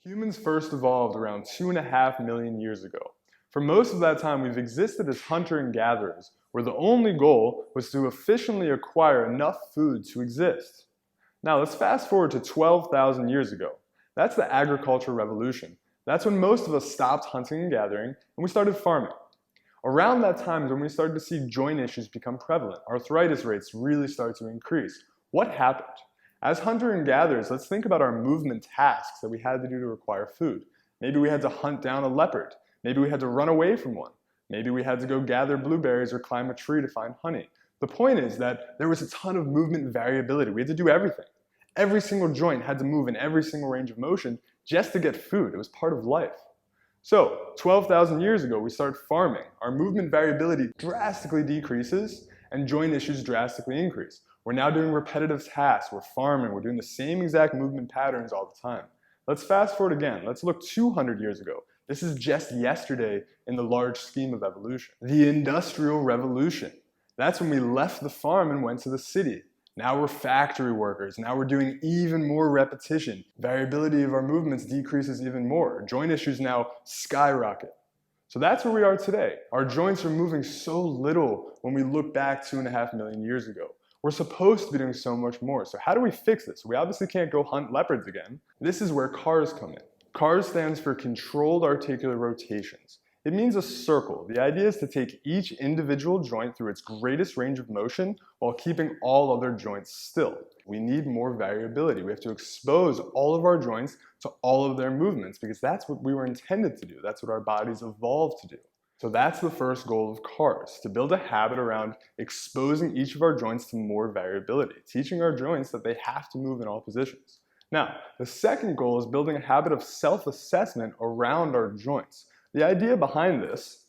Humans first evolved around 2.5 million years ago. For most of that time, we've existed as hunter and gatherers, where the only goal was to efficiently acquire enough food to exist. Now let's fast forward to 12,000 years ago. That's the agricultural revolution. That's when most of us stopped hunting and gathering and we started farming. Around that time is when we started to see joint issues become prevalent. Arthritis rates really started to increase. What happened? As hunter and gatherers, let's think about our movement tasks that we had to do to acquire food. Maybe we had to hunt down a leopard. Maybe we had to run away from one. Maybe we had to go gather blueberries or climb a tree to find honey. The point is that there was a ton of movement variability. We had to do everything. Every single joint had to move in every single range of motion just to get food. It was part of life. So 12,000 years ago, we started farming. Our movement variability drastically decreases and joint issues drastically increase. We're now doing repetitive tasks. We're farming. We're doing the same exact movement patterns all the time. Let's fast forward again. Let's look 200 years ago. This is just yesterday in the large scheme of evolution. The Industrial Revolution. That's when we left the farm and went to the city. Now we're factory workers. Now we're doing even more repetition. Variability of our movements decreases even more. Joint issues now skyrocket. So that's where we are today. Our joints are moving so little when we look back 2.5 million years ago. We're supposed to be doing so much more. So how do we fix this? We obviously can't go hunt leopards again. This is where CARs come in. CARs stands for Controlled Articular Rotations. It means a circle. The idea is to take each individual joint through its greatest range of motion while keeping all other joints still. We need more variability. We have to expose all of our joints to all of their movements because that's what we were intended to do. That's what our bodies evolved to do. So that's the first goal of CARs, to build a habit around exposing each of our joints to more variability, teaching our joints that they have to move in all positions. Now, the second goal is building a habit of self-assessment around our joints. The idea behind this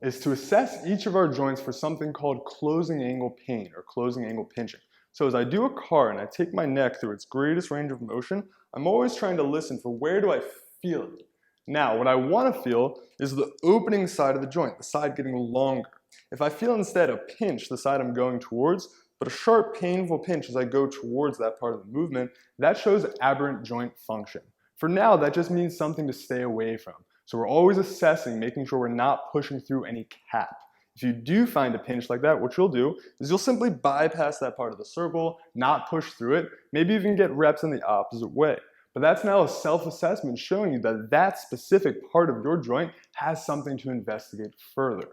is to assess each of our joints for something called closing angle pain or closing angle pinching. So as I do a CAR and I take my neck through its greatest range of motion, I'm always trying to listen for where do I feel it. Now, what I want to feel is the opening side of the joint, the side getting longer. If I feel instead a pinch, the side I'm going towards, but a sharp, painful pinch as I go towards that part of the movement, that shows aberrant joint function. For now, that just means something to stay away from. So we're always assessing, making sure we're not pushing through any cap. If you do find a pinch like that, what you'll do is you'll simply bypass that part of the circle, not push through it, maybe even get reps in the opposite way. But that's now a self-assessment showing you that that specific part of your joint has something to investigate further.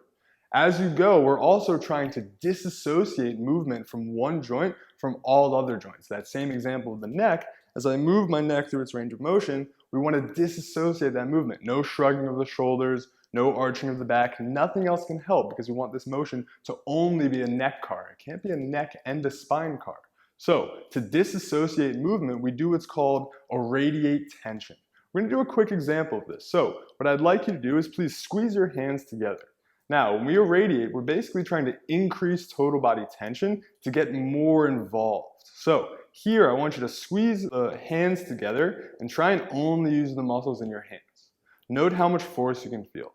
As you go, we're also trying to disassociate movement from one joint from all other joints. That same example of the neck, as I move my neck through its range of motion, we want to disassociate that movement. No shrugging of the shoulders, no arching of the back, nothing else can help because we want this motion to only be a neck CAR. It can't be a neck and a spine CAR. So to disassociate movement, we do what's called irradiate tension. We're going to do a quick example of this. So what I'd like you to do is please squeeze your hands together. Now, when we irradiate, we're basically trying to increase total body tension to get more involved. So here, I want you to squeeze the hands together and try and only use the muscles in your hands. Note how much force you can feel.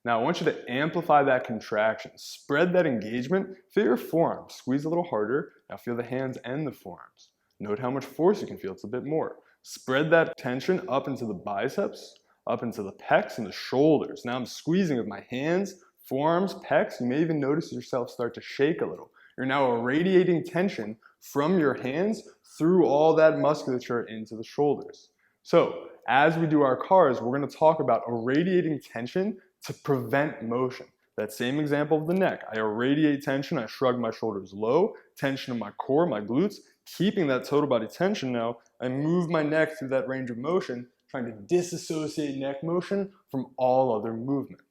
Now, I want you to amplify that contraction. Spread that engagement. Feel your forearms. Squeeze a little harder. Now feel the hands and the forearms. Note how much force you can feel. It's a bit more. Spread that tension up into the biceps, up into the pecs and the shoulders. Now I'm squeezing with my hands, forearms, pecs. You may even notice yourself start to shake a little. You're now irradiating tension from your hands through all that musculature into the shoulders. So as we do our CARs, we're going to talk about irradiating tension to prevent motion. That same example of the neck. I irradiate tension, I shrug my shoulders low, tension in my core, my glutes, keeping that total body tension now. I move my neck through that range of motion, trying to disassociate neck motion from all other movement.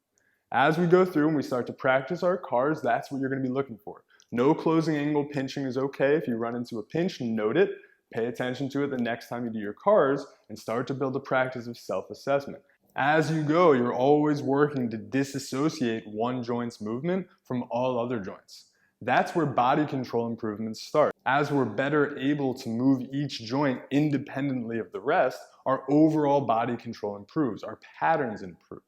As we go through and we start to practice our CARs, that's what you're going to be looking for. No closing angle pinching is okay. If you run into a pinch, note it, pay attention to it the next time you do your CARs, and start to build a practice of self-assessment. As you go, you're always working to disassociate one joint's movement from all other joints. That's where body control improvements start. As we're better able to move each joint independently of the rest, our overall body control improves, our patterns improve.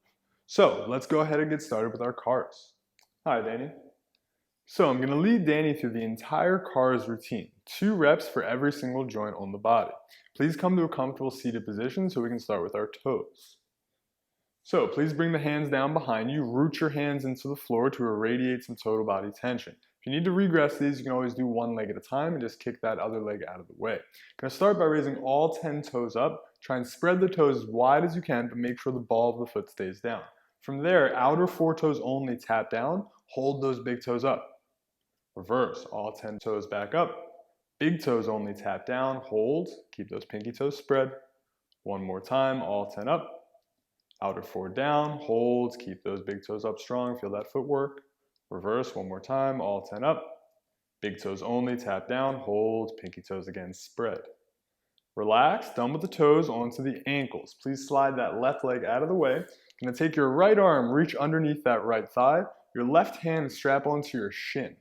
So let's go ahead and get started with our CARs. Hi, Danny. So I'm going to lead Danny through the entire CARs routine, 2 reps for every single joint on the body. Please come to a comfortable seated position so we can start with our toes. So please bring the hands down behind you, root your hands into the floor to irradiate some total body tension. If you need to regress these, you can always do one leg at a time and just kick that other leg out of the way. I'm going to start by raising all 10 toes up. Try and spread the toes as wide as you can, but make sure the ball of the foot stays down. From there, outer 4 toes only tap down, hold those big toes up. Reverse, all 10 toes back up. Big toes only tap down, hold, keep those pinky toes spread. One more time, all 10 up. Outer 4 down, hold, keep those big toes up strong, feel that footwork. Reverse, one more time, all 10 up. Big toes only, tap down, hold, pinky toes again, spread. Relax, done with the toes, onto the ankles. Please slide that left leg out of the way. You're gonna take your right arm, reach underneath that right thigh. Your left hand strap onto your shin.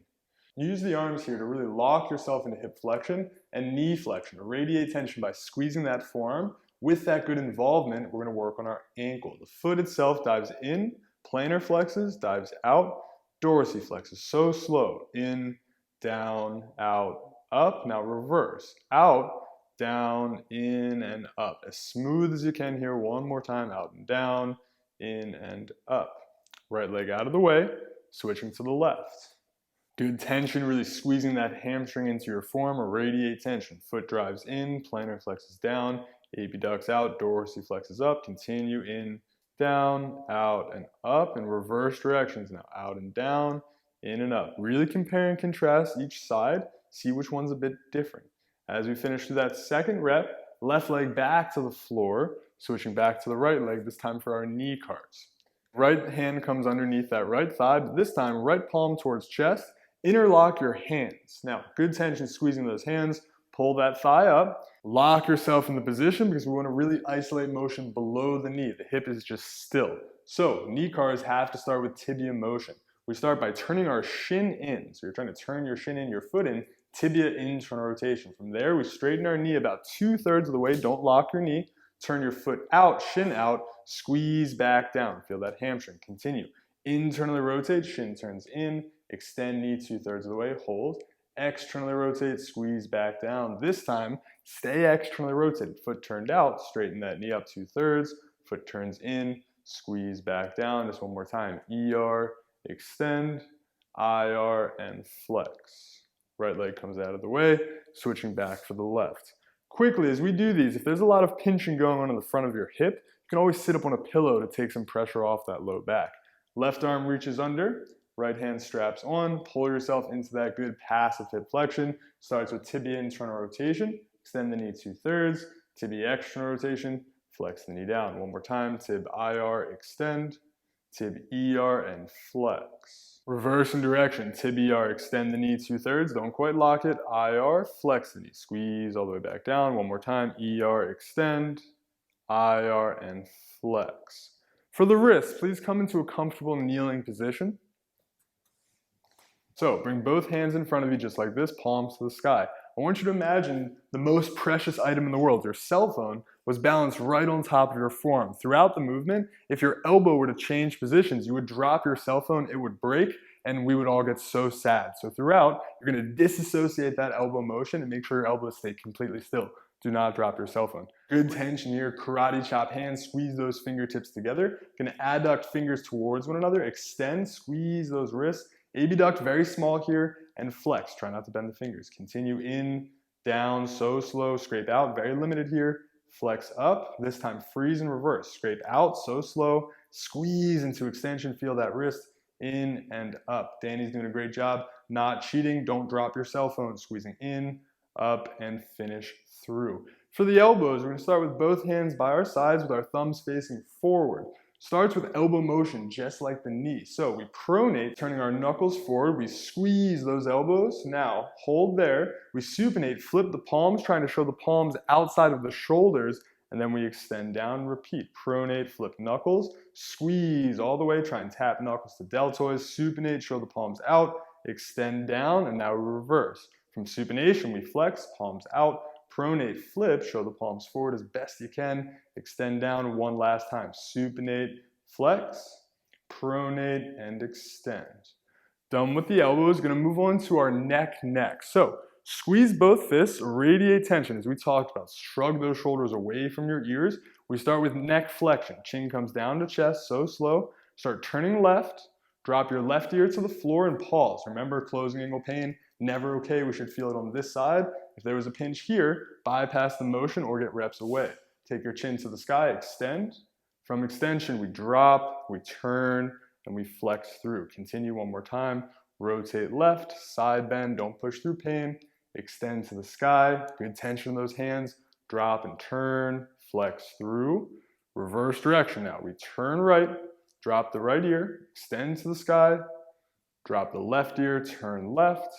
Use the arms here to really lock yourself into hip flexion and knee flexion. Radiate tension by squeezing that forearm. With that good involvement, we're going to work on our ankle. The foot itself dives in, plantar flexes, dives out, dorsiflexes. So slow. In, down, out, up. Now reverse. Out, down, in, and up. As smooth as you can here. One more time. Out and down, in and up. Right leg out of the way. Switching to the left. Good tension, really squeezing that hamstring into your form. Radiate tension. Foot drives in, plantar flexes down, abducts out, dorsiflexes up. Continue in, down, out, and up, in reverse directions now. Out and down, in and up. Really compare and contrast each side. See which one's a bit different. As we finish through that second rep, left leg back to the floor, switching back to the right leg, this time for our knee CARs. Right hand comes underneath that right thigh, but this time right palm towards chest. Interlock your hands. Now, good tension squeezing those hands. Pull that thigh up. Lock yourself in the position because we want to really isolate motion below the knee. The hip is just still. So, knee CARs have to start with tibia motion. We start by turning our shin in. So you're trying to turn your shin in, your foot in, tibia internal rotation. From there, we straighten our knee about 2/3 of the way. Don't lock your knee. Turn your foot out, shin out, squeeze back down. Feel that hamstring. Continue. Internally rotate, shin turns in. Extend knee 2/3 of the way, hold. Externally rotate, squeeze back down. This time, stay externally rotated. Foot turned out, straighten that knee up 2/3. Foot turns in, squeeze back down. Just one more time. ER, extend, IR, and flex. Right leg comes out of the way, switching back for the left. Quickly, as we do these, if there's a lot of pinching going on in the front of your hip, you can always sit up on a pillow to take some pressure off that low back. Left arm reaches under. Right hand straps on, pull yourself into that good passive hip flexion. Starts with tibia internal rotation, extend the knee 2/3, tibia external rotation, flex the knee down. One more time, tib IR, extend, tib ER, and flex. Reverse in direction, tib ER, extend the knee 2/3, don't quite lock it, IR, flex the knee, squeeze all the way back down. One more time, ER, extend, IR, and flex. For the wrists, please come into a comfortable kneeling position. So bring both hands in front of you just like this, palms to the sky. I want you to imagine the most precious item in the world, your cell phone, was balanced right on top of your forearm. Throughout the movement, if your elbow were to change positions, you would drop your cell phone, it would break, and we would all get so sad. So throughout, you're gonna disassociate that elbow motion and make sure your elbows stay completely still. Do not drop your cell phone. Good tension here, karate chop hands, squeeze those fingertips together. Gonna adduct fingers towards one another, extend, squeeze those wrists. Abduct, very small here, and flex. Try not to bend the fingers. Continue in, down, so slow, scrape out, very limited here. Flex up, this time freeze and reverse. Scrape out, so slow, squeeze into extension, feel that wrist, in and up. Danny's doing a great job, not cheating, don't drop your cell phone. Squeezing in, up, and finish through. For the elbows, we're gonna start with both hands by our sides with our thumbs facing forward. Starts with elbow motion, just like the knee. So we pronate, turning our knuckles forward. We squeeze those elbows. Now, hold there. We supinate, flip the palms, trying to show the palms outside of the shoulders. And then we extend down and repeat. Pronate, flip knuckles, squeeze all the way. Try and tap knuckles to deltoids. Supinate, show the palms out. Extend down, and now we reverse. From supination, we flex, palms out. Pronate, flip, show the palms forward as best you can. Extend down one last time. Supinate, flex, pronate, and extend. Done with the elbows, gonna move on to our neck. So squeeze both fists, radiate tension as we talked about. Shrug those shoulders away from your ears. We start with neck flexion. Chin comes down to chest, so slow. Start turning left. Drop your left ear to the floor and pause. Remember, closing angle pain, never okay. We should feel it on this side. If there was a pinch here, bypass the motion or get reps away. Take your chin to the sky, extend. From extension, we drop, we turn, and we flex through. Continue one more time. Rotate left, side bend, don't push through pain. Extend to the sky, good tension in those hands. Drop and turn, flex through. Reverse direction now. We turn right, drop the right ear, extend to the sky. Drop the left ear, turn left,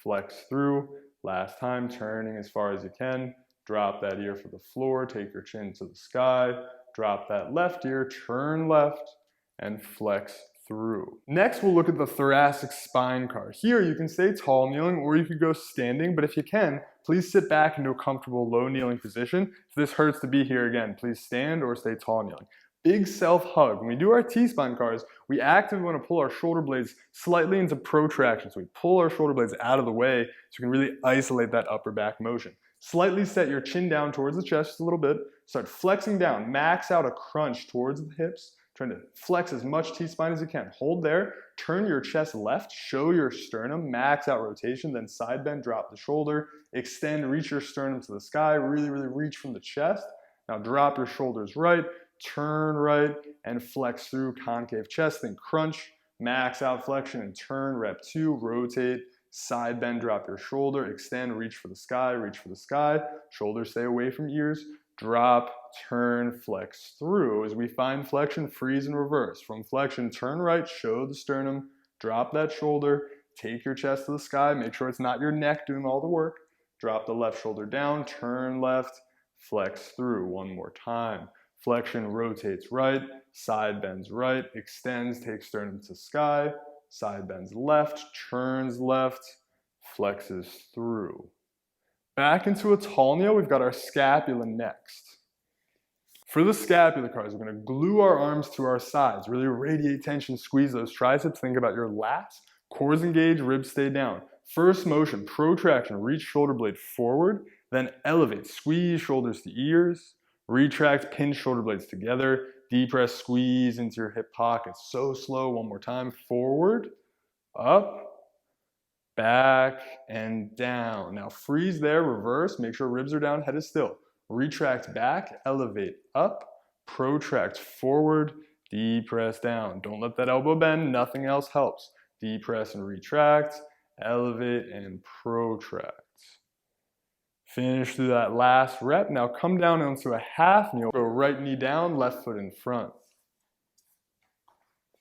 flex through. Last time, turning as far as you can. Drop that ear for the floor, take your chin to the sky. Drop that left ear, turn left, and flex through. Next, we'll look at the thoracic spine car. Here, you can stay tall kneeling or you could go standing, but if you can, please sit back into a comfortable low kneeling position. If this hurts to be here again, please stand or stay tall kneeling. Big self hug. When we do our T-spine cars, we actively want to pull our shoulder blades slightly into protraction. So we pull our shoulder blades out of the way so we can really isolate that upper back motion. Slightly set your chin down towards the chest just a little bit. Start flexing down. Max out a crunch towards the hips. Trying to flex as much T-spine as you can. Hold there. Turn your chest left. Show your sternum. Max out rotation. Then side bend. Drop the shoulder. Extend. Reach your sternum to the sky. Really, really reach from the chest. Now drop your shoulders right. Turn right. And flex through concave chest. Then crunch. Max out flexion and turn. Rep 2. Rotate. Side bend, drop your shoulder, extend, reach for the sky, reach for the sky. Shoulders stay away from ears. Drop, turn, flex through. As we find flexion, freeze and reverse. From flexion, turn right, show the sternum, drop that shoulder, take your chest to the sky, make sure it's not your neck doing all the work. Drop the left shoulder down, turn left, flex through. One more time. Flexion rotates right, side bends right, extends, takes sternum to sky. Side bends left, turns left, flexes through. Back into a tall kneel, we've got our scapula next. For the scapular cars, we're going to glue our arms to our sides, really radiate tension, squeeze those triceps, think about your lats, cores engage, ribs stay down. First motion, protraction, reach shoulder blade forward, then elevate, squeeze shoulders to ears, retract, pinch shoulder blades together, deep press, squeeze into your hip pockets. So slow, one more time. Forward, up, back, and down. Now freeze there, reverse, make sure ribs are down, head is still. Retract back, elevate up, protract forward, deep press down. Don't let that elbow bend, nothing else helps. Deep press and retract, elevate and protract. Finish through that last rep. Now come down onto a half kneel. Go right knee down, left foot in front.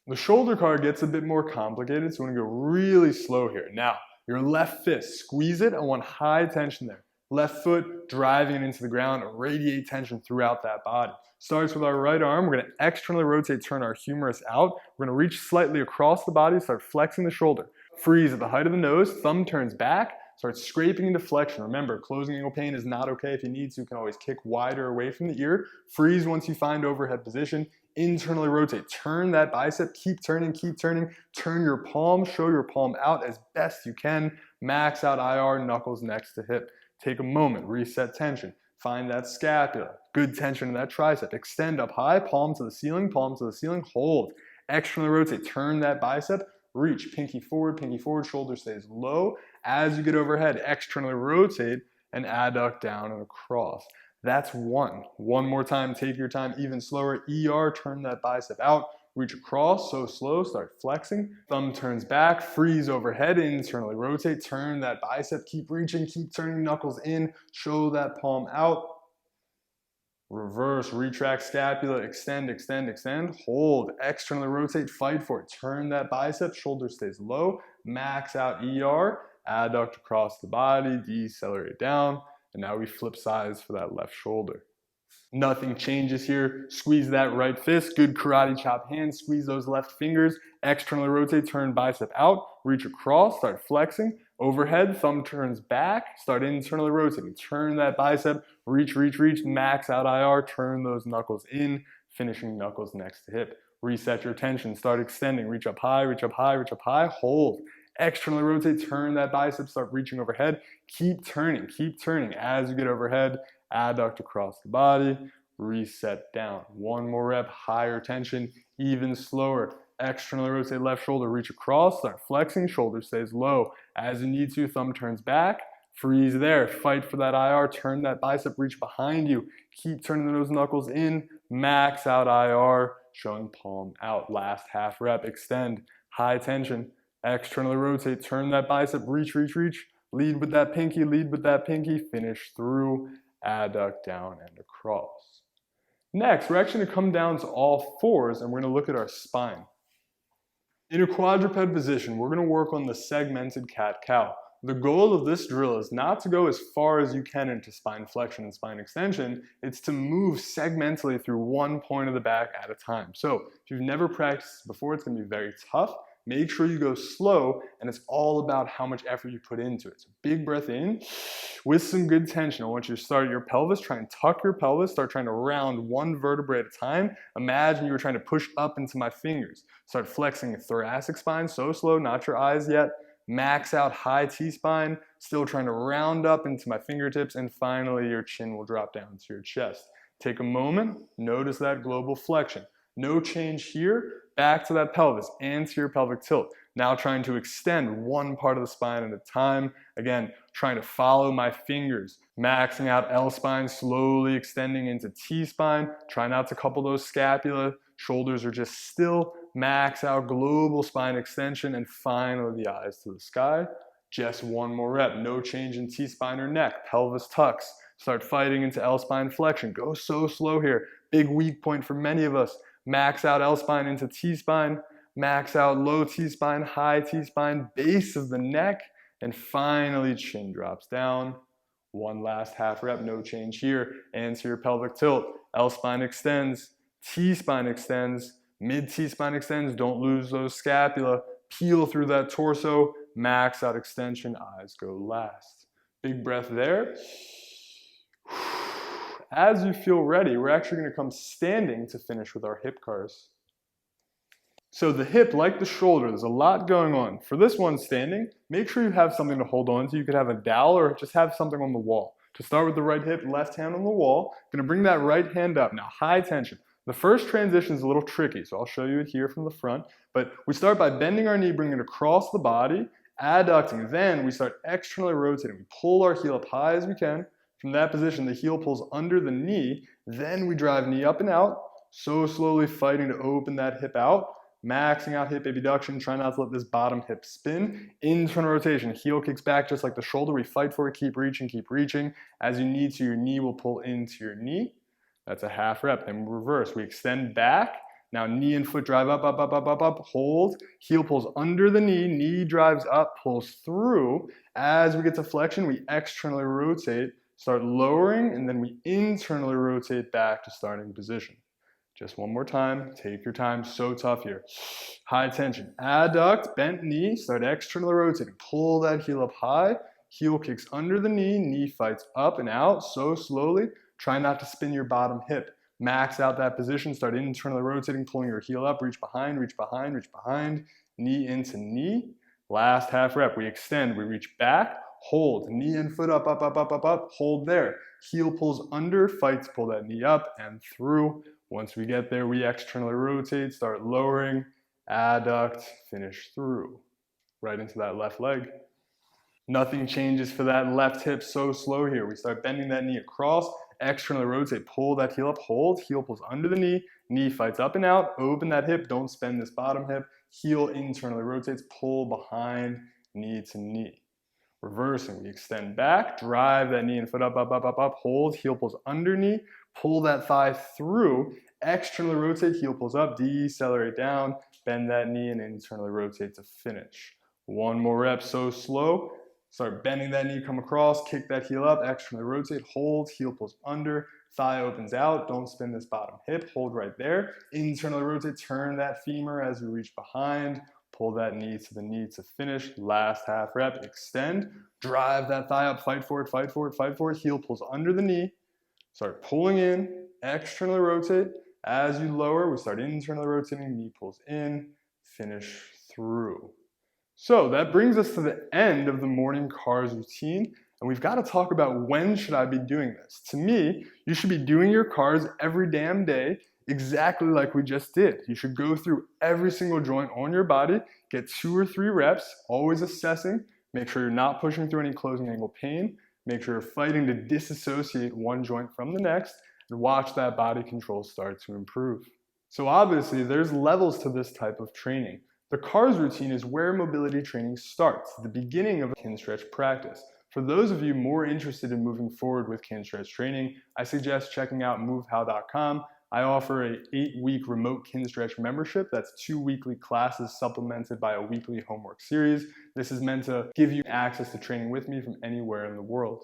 The shoulder car gets a bit more complicated, so we're gonna go really slow here. Now, your left fist, squeeze it. I want high tension there. Left foot driving it into the ground, radiate tension throughout that body. Starts with our right arm. We're gonna externally rotate, turn our humerus out. We're gonna reach slightly across the body, start flexing the shoulder. Freeze at the height of the nose, thumb turns back. Start scraping into flexion. Remember, closing angle pain is not okay. If you need to, you can always kick wider away from the ear. Freeze once you find overhead position. Internally rotate. Turn that bicep. Keep turning, keep turning. Turn your palm. Show your palm out as best you can. Max out IR, knuckles next to hip. Take a moment. Reset tension. Find that scapula. Good tension in that tricep. Extend up high. Palm to the ceiling. Palm to the ceiling. Hold. Externally rotate. Turn that bicep. Reach. Pinky forward. Shoulder stays low. As you get overhead, externally rotate and adduct down and across. That's one. One more time, take your time, even slower. ER, turn that bicep out, reach across, so slow, start flexing. Thumb turns back, freeze overhead, internally rotate, turn that bicep, keep reaching, keep turning, knuckles in, show that palm out. Reverse, retract scapula, extend, extend, extend, hold, externally rotate, fight for it. Turn that bicep, shoulder stays low, max out ER. Adduct across the body, decelerate down, and now we flip sides for that left shoulder. Nothing changes here. Squeeze that right fist, good karate chop hand, squeeze those left fingers, externally rotate, turn bicep out, reach across, start flexing, overhead, thumb turns back, start internally rotating, turn that bicep, reach, reach, reach, max out IR, turn those knuckles in, finishing knuckles next to hip. reset your tension, start extending, reach up high, reach up high, reach up high, hold. Externally rotate, turn that bicep, start reaching overhead. Keep turning as you get overhead. Adduct across the body, reset down. One more rep, higher tension, even slower. Externally rotate left shoulder, reach across, start flexing, shoulder stays low. As you need to, thumb turns back, freeze there, fight for that IR, turn that bicep, reach behind you. Keep turning those knuckles in, max out IR, showing palm out. Last half rep, extend, high tension. Externally rotate, turn that bicep, reach, reach, reach. Lead with that pinky, finish through, adduct down and across. Next, we're actually gonna come down to all fours and we're gonna look at our spine. In a quadruped position, we're gonna work on the segmented cat-cow. The goal of this drill is not to go as far as you can into spine flexion and spine extension, it's to move segmentally through one point of the back at a time. So if you've never practiced before, it's gonna be very tough. Make sure you go slow, and it's all about how much effort you put into it. So big breath in with some good tension. I want you to start your pelvis, try and tuck your pelvis, start trying to round one vertebrae at a time. Imagine you were trying to push up into my fingers. Start flexing the thoracic spine, so slow, not your eyes yet. Max out high T-spine, still trying to round up into my fingertips, and finally your chin will drop down to your chest. Take a moment, notice that global flexion. No change here, back to that pelvis, anterior pelvic tilt. Now trying to extend one part of the spine at a time. Again, trying to follow my fingers, maxing out L-spine, slowly extending into T-spine. Try not to couple those scapula. Shoulders are just still. Max out global spine extension, and finally the eyes to the sky. Just one more rep. No change in T-spine or neck. Pelvis tucks. Start fighting into L-spine flexion. Go so slow here. Big weak point for many of us. Max out L-spine into T-spine, max out low T-spine, high T-spine, base of the neck, and finally chin drops down. One last half rep, no change here. Anterior pelvic tilt, L-spine extends, T-spine extends, mid T-spine extends, don't lose those scapula, peel through that torso, max out extension, eyes go last. Big breath there. As you feel ready, we're actually going to come standing to finish with our hip CARs. So the hip, like the shoulder, there's a lot going on. For this one standing, make sure you have something to hold on to. You could have a dowel or just have something on the wall. To start with the right hip, left hand on the wall. Going to bring that right hand up. Now high tension. The first transition is a little tricky, so I'll show you it here from the front. But we start by bending our knee, bringing it across the body, adducting. Then we start externally rotating. We pull our heel up high as we can. From that position, the heel pulls under the knee, then we drive knee up and out, so slowly fighting to open that hip out, maxing out hip abduction, try not to let this bottom hip spin. Internal rotation, heel kicks back just like the shoulder, we fight for it, keep reaching. As you need to, your knee will pull into your knee. That's a half rep, then we reverse, we extend back. Now knee and foot drive up, hold, heel pulls under the knee, knee drives up, pulls through. As we get to flexion, we externally rotate, start lowering, and then we internally rotate back to starting position. Just one more time, take your time, so tough here. High tension, adduct, bent knee, start externally rotating, pull that heel up high, heel kicks under the knee, knee fights up and out, so slowly, try not to spin your bottom hip. Max out that position, start internally rotating, pulling your heel up, reach behind, knee into knee. Last half rep, we extend, we reach back, hold, knee and foot up, hold there. Heel pulls under, fights, pull that knee up and through. Once we get there, we externally rotate, start lowering, adduct, finish through. Right into that left leg. Nothing changes for that left hip, so slow here. We start bending that knee across, externally rotate, pull that heel up, hold, heel pulls under the knee, knee fights up and out, open that hip, don't spend this bottom hip, heel internally rotates, pull behind, knee to knee. Reversing, we extend back, drive that knee and foot up, hold, heel pulls under knee, pull that thigh through, externally rotate, heel pulls up, decelerate down, bend that knee and internally rotate to finish. One more rep, so slow. Start bending that knee, come across, kick that heel up, externally rotate, hold, heel pulls under, thigh opens out, don't spin this bottom hip, hold right there. Internally rotate, turn that femur as we reach behind, pull that knee to finish. Last half rep, extend, drive that thigh up, fight for it, heel pulls under the knee, start pulling in, externally rotate. As you lower, we start internally rotating, knee pulls in, finish through. So that brings us to the end of the morning CARs routine, and we've got to talk about when should I be doing this. To me, you should be doing your CARs every damn day, exactly like we just did. You should go through every single joint on your body, get 2 or 3 reps, always assessing, make sure you're not pushing through any closing angle pain, make sure you're fighting to disassociate one joint from the next, and watch that body control start to improve. So obviously, there's levels to this type of training. The CARs routine is where mobility training starts, the beginning of a Kinstretch practice. For those of you more interested in moving forward with Kinstretch training, I suggest checking out movehow.com. I offer an 8-week remote Kinstretch membership. That's 2 weekly classes supplemented by a weekly homework series. This is meant to give you access to training with me from anywhere in the world.